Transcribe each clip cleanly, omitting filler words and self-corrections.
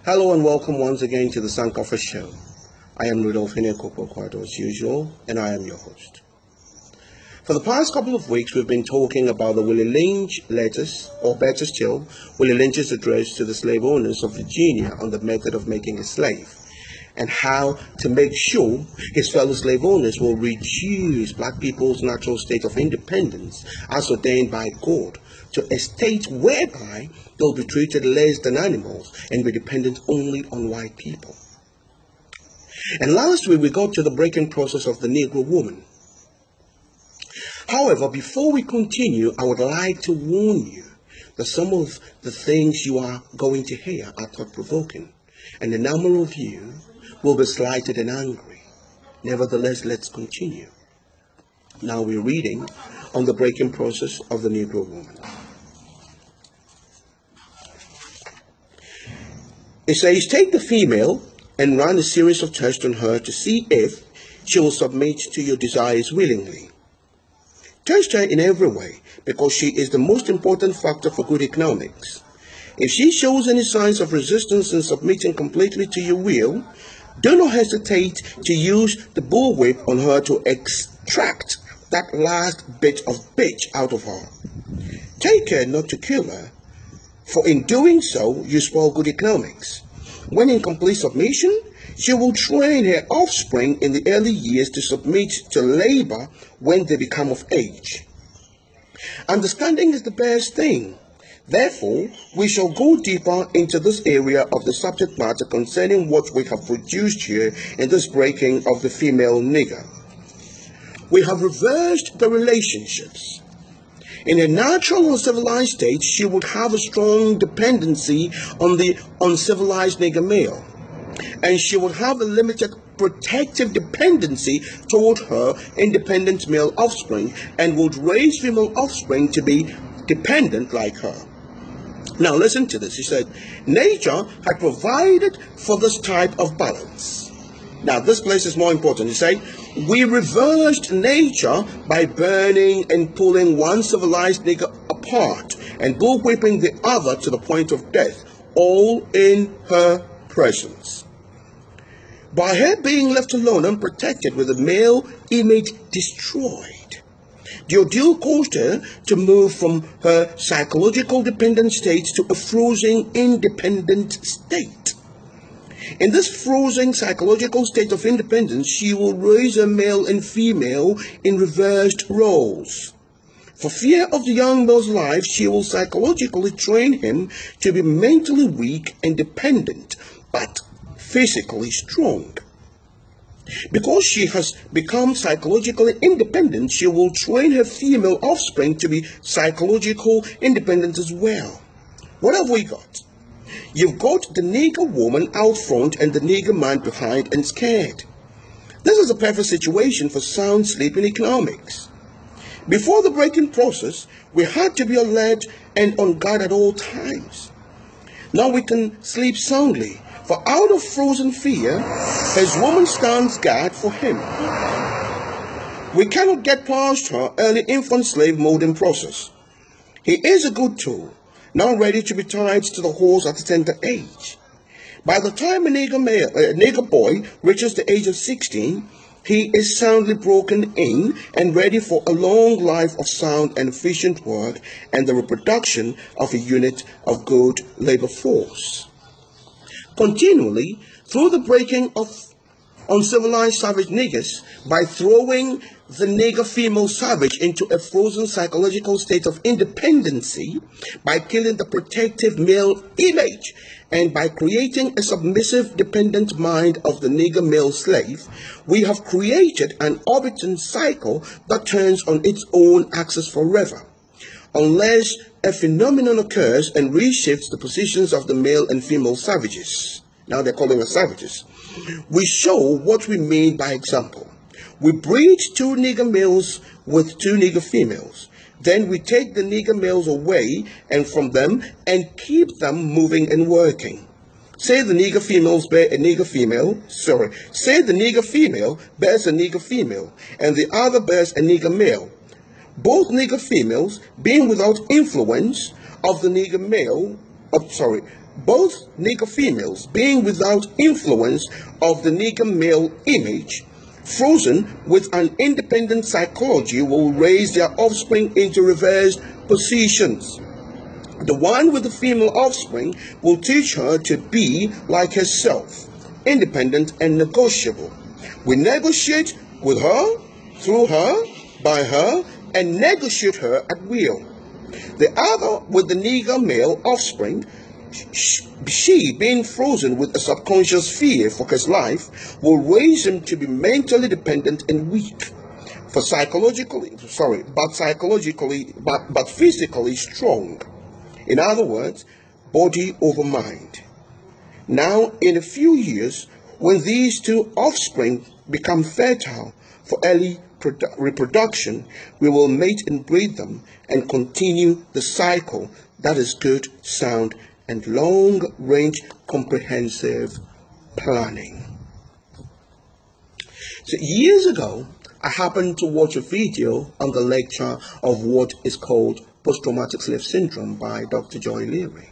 Hello and welcome once again to the Sankofa show. I am Rudolph Negro as usual, and I am your host. For the past couple of weeks, we've been talking about the Willie Lynch letters, or better still, Willie Lynch's address to the slave owners of Virginia on the method of making a slave, and how to make sure his fellow slave owners will reduce black people's natural state of independence as ordained by God to a state whereby they'll be treated less than animals and be dependent only on white people. And last week we got to the breaking process of the Negro woman. However, before we continue, I would like to warn you that some of the things you are going to hear are thought-provoking, and a number of you will be slighted and angry. Nevertheless, let's continue. Now we're reading on the breaking process of the Negro woman. It says, take the female and run a series of tests on her to see if she will submit to your desires willingly. Test her in every way, because she is the most important factor for good economics. If she shows any signs of resistance in submitting completely to your will, do not hesitate to use the bullwhip on her to extract that last bit of bitch out of her. Take care not to kill her, for in doing so, you spoil good economics. When in complete submission, she will train her offspring in the early years to submit to labor when they become of age. Understanding is the best thing. Therefore, we shall go deeper into this area of the subject matter concerning what we have produced here in this breaking of the female nigger. We have reversed the relationships. In a natural uncivilized state, she would have a strong dependency on the uncivilized nigger male, and she would have a limited protective dependency toward her independent male offspring, and would raise female offspring to be dependent like her. Now listen to this. He said, nature had provided for this type of balance. Now this place is more important. He said, we reversed nature by burning and pulling one civilized nigger apart and bullwhipping the other to the point of death, all in her presence. By her being left alone unprotected with the male image destroyed, the ordeal caused her to move from her psychological dependent state to a frozen independent state. In this frozen psychological state of independence, she will raise a male and female in reversed roles. For fear of the young male's life, she will psychologically train him to be mentally weak and dependent, but physically strong. Because she has become psychologically independent, she will train her female offspring to be psychological independent as well. What have we got? You've got the nigger woman out front and the nigger man behind and scared. This is a perfect situation for sound sleep in economics. Before the breaking process, we had to be alert and on guard at all times. Now we can sleep soundly, for out of frozen fear, his woman stands guard for him. We cannot get past her early infant slave molding process. He is a good tool, now ready to be tied to the horse at a tender age. By the time a nigger boy reaches the age of 16, he is soundly broken in and ready for a long life of sound and efficient work and the reproduction of a unit of good labor force. Continually, through the breaking of uncivilized savage niggers, by throwing the nigger female savage into a frozen psychological state of independency, by killing the protective male image, and by creating a submissive dependent mind of the nigger male slave, we have created an orbiting cycle that turns on its own axis forever, unless a phenomenon occurs and reshifts the positions of the male and female savages. Now they're calling us savages. We show what we mean by example. We breed two nigger males with two nigger females. Then we take the nigger males away and from them and keep them moving and working. Say the nigger females bear a nigger female, say the nigger female bears a nigger female, and the other bears a nigger male. Both nigger females being without influence of the nigger male, Both Negro females, being without influence of the Negro male image, frozen with an independent psychology, will raise their offspring into reversed positions. The one with the female offspring will teach her to be like herself, independent and negotiable. We negotiate with her, through her, by her, and negotiate her at will. The other with the Negro male offspring, she, being frozen with a subconscious fear for his life, will raise him to be mentally dependent and weak, but physically strong. In other words, body over mind. Now, in a few years, when these two offspring become fertile for early reproduction, we will mate and breed them and continue the cycle that is good, sound, and long-range comprehensive planning. So years ago, I happened to watch a video on the lecture of what is called post-traumatic slave syndrome by Dr. Joy Leary.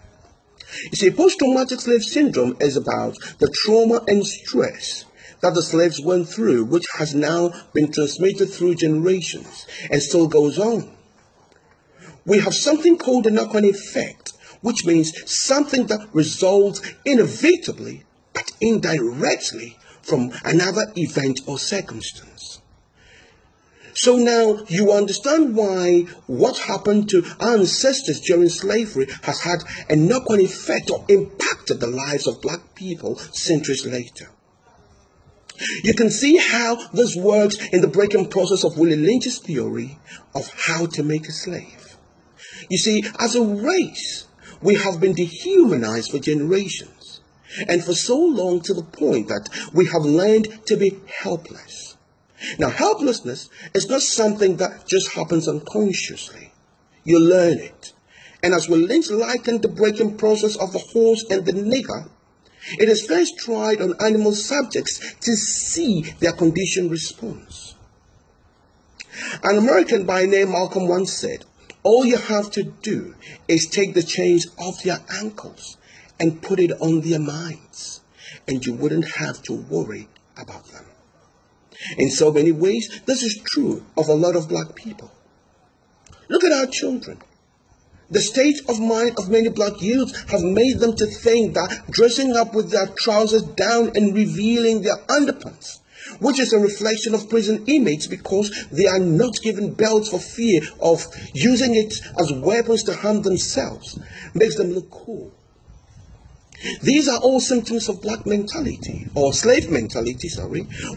You see, post-traumatic slave syndrome is about the trauma and stress that the slaves went through, which has now been transmitted through generations and still goes on. We have something called the knock-on effect, which means something that results inevitably but indirectly from another event or circumstance. So now you understand why what happened to our ancestors during slavery has had a knock-on effect or impacted the lives of black people centuries later. You can see how this works in the breaking process of Willie Lynch's theory of how to make a slave. You see, as a race, we have been dehumanized for generations, and for so long to the point that we have learned to be helpless. Now, helplessness is not something that just happens unconsciously. You learn it. And as Will Lynch likened the breaking process of the horse and the nigger, it is first tried on animal subjects to see their conditioned response. An American by name Malcolm once said, "All you have to do is take the chains off their ankles and put it on their minds, and you wouldn't have to worry about them." In so many ways, this is true of a lot of black people. Look at our children. The state of mind of many black youths have made them to think that dressing up with their trousers down and revealing their underpants, which is a reflection of prison inmates because they are not given belts for fear of using it as weapons to harm themselves, makes them look cool. These are all symptoms of black mentality, or slave mentality,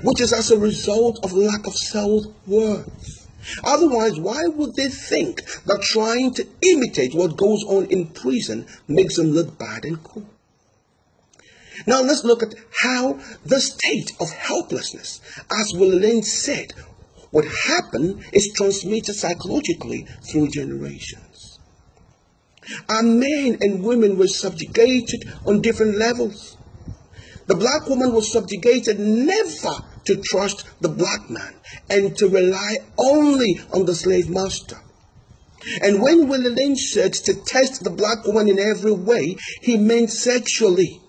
which is as a result of lack of self-worth. Otherwise, why would they think that trying to imitate what goes on in prison makes them look bad and cool? Now let's look at how the state of helplessness, as Will Lynch said, what happened is transmitted psychologically through generations. Our men and women were subjugated on different levels. The black woman was subjugated never to trust the black man and to rely only on the slave master. And when Willie Lynch said to test the black woman in every way, he meant sexually.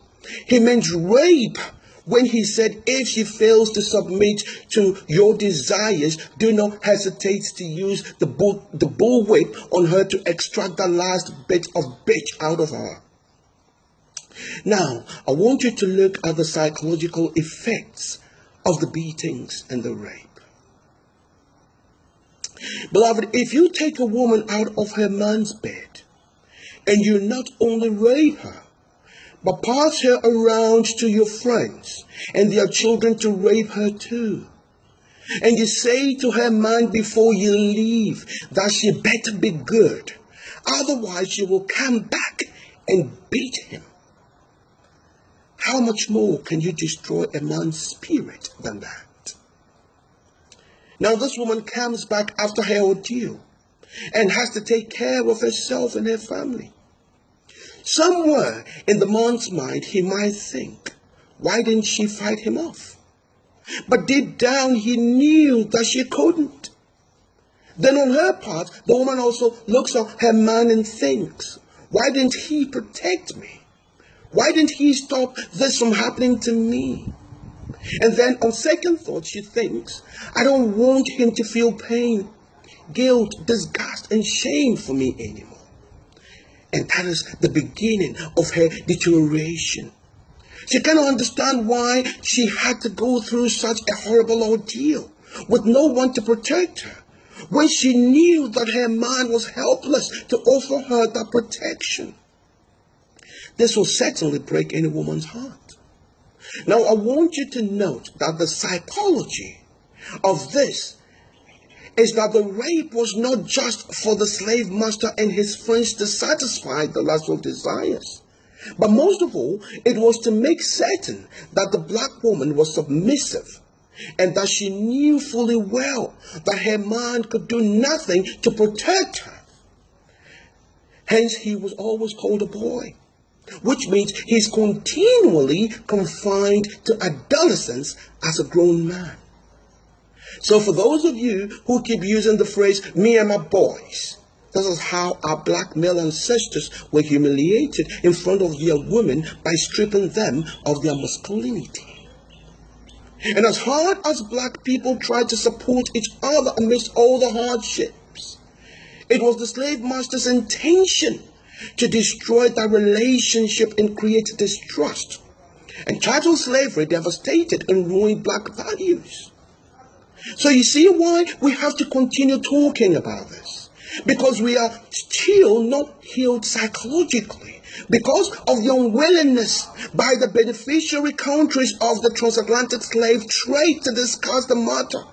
He meant rape when he said, if she fails to submit to your desires, do not hesitate to use the bullwhip on her to extract the last bit of bitch out of her. Now, I want you to look at the psychological effects of the beatings and the rape. Beloved, if you take a woman out of her man's bed and you not only rape her, but pass her around to your friends and their children to rape her too, and you say to her man before you leave that she better be good, otherwise she will come back and beat him, how much more can you destroy a man's spirit than that? Now this woman comes back after her ordeal and has to take care of herself and her family. Somewhere in the man's mind he might think, why didn't she fight him off? But deep down he knew that she couldn't. Then on her part, the woman also looks at her man and thinks, why didn't he protect me? Why didn't he stop this from happening to me? And then on second thought, she thinks, I don't want him to feel pain, guilt, disgust, and shame for me anymore. And that is the beginning of her deterioration. She cannot understand why she had to go through such a horrible ordeal with no one to protect her, when she knew that her man was helpless to offer her that protection. This will certainly break any woman's heart. Now, I want you to note that the psychology of this is that the rape was not just for the slave master and his friends to satisfy the lustful desires, but most of all, it was to make certain that the black woman was submissive and that she knew fully well that her man could do nothing to protect her. Hence, he was always called a boy, which means he's continually confined to adolescence as a grown man. So for those of you who keep using the phrase, me and my boys, this is how our black male ancestors were humiliated in front of their women by stripping them of their masculinity. And as hard as black people tried to support each other amidst all the hardships, it was the slave master's intention to destroy that relationship and create distrust. And chattel slavery devastated and ruined black values. So you see why we have to continue talking about this. Because we are still not healed psychologically. Because of the unwillingness by the beneficiary countries of the transatlantic slave trade to discuss the matter,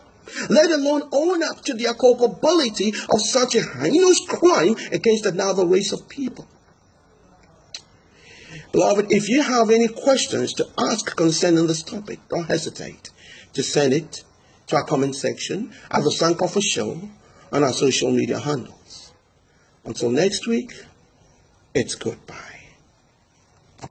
let alone own up to their culpability of such a heinous crime against another race of people. Beloved, if you have any questions to ask concerning this topic, don't hesitate to send it to our comment section at the Sankofa Show on our social media handles. Until next week, it's goodbye.